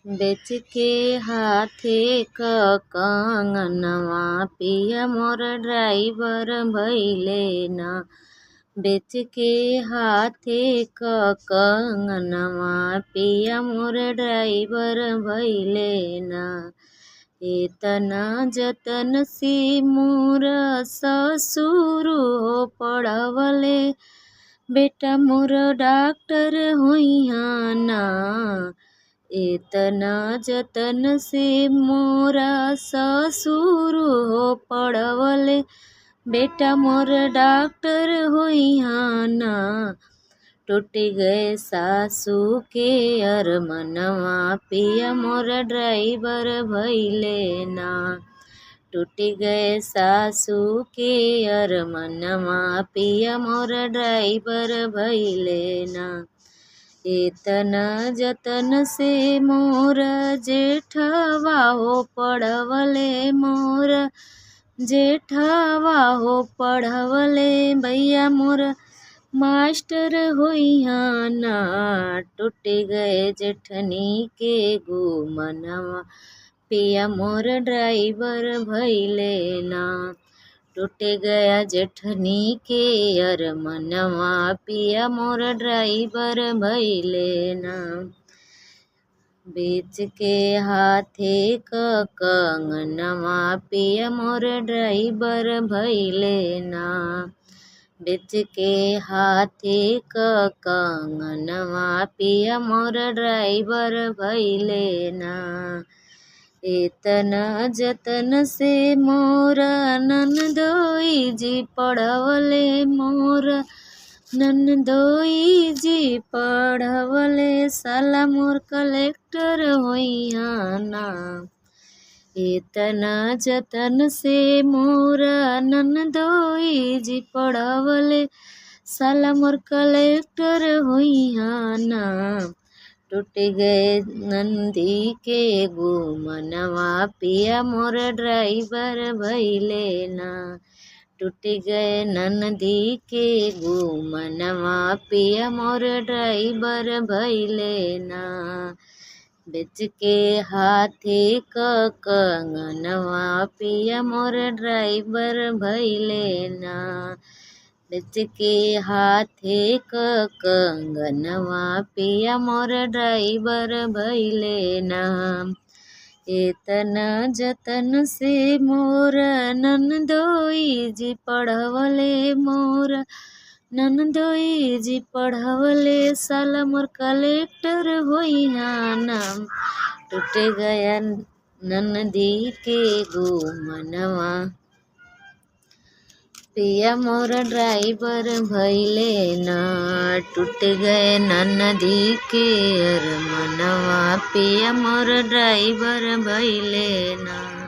बेच के हाथे क कंगनवा पिया मोर ड्राइवर भइले ना। बेच के हाथे क कंगनवा पिया मोर ड्राइवर भइले ना। एतना जतन से मोर ससुर हो पढ़वले, बेटा मोर डॉक्टर होइहा ना। एतना जतन से मोरा ससुर हो पढ़वले, बेटा मोर डॉक्टर होइहा ना। टूट गए सासू के अरमनवा पिया मोर ड्राइवर भइले ना। टूट गए सासू के अरमनवा पिया मोर ड्राइवर भइले ना। एतना जतन से मोर जेठवा हो पढ़वले, मोर जेठवा हो पढ़वले, भैया मोर मास्टर होइहा ना। टूट गए जेठनी के गुमनवा पिया मोर ड्राइवर भइले ना। टूट गया जेठनी के अरमनवा पिया मोर ड्राइवर भइले ना। बेच के हाथे क कंगनवा पिया मोर ड्राइवर भइले ना। बेच के हाथे क कंगनवा पिया मोर ड्राइवर भइले ना। एतना जतन से मोर ननदोई जी पढ़वले, मोर ननदोई जी पढ़वले, साला मोर कलेक्टर होइहा ना। एतना जतन से मोर ननदोई जी पढ़वले, साला मोर कलेक्टर होइहा ना। टूट गए नंदी के गुमनवा पिया मोर ड्राइवर भइले ना। टूट गए नंदी के गुमनवा पिया मोर ड्राइवर भइले ना। बेच के हाथे क कंगनवा पिया मोर ड्राइवर भइले ना। बेच के हाथे क कंगनवा पिया मोर ड्राइवर भइले ना। एतना जतन से मोर ननदोई जी पढ़वले, मोर ननदोई जी पढ़वले, साला मोर कलेक्टर होइहा ना। टूट गया ननदी के गुमनवा पिया मोर ड्राइवर भइले ना। टूट गए ननदी के अरमनवा पिया मोर ड्राइवर भइले ना।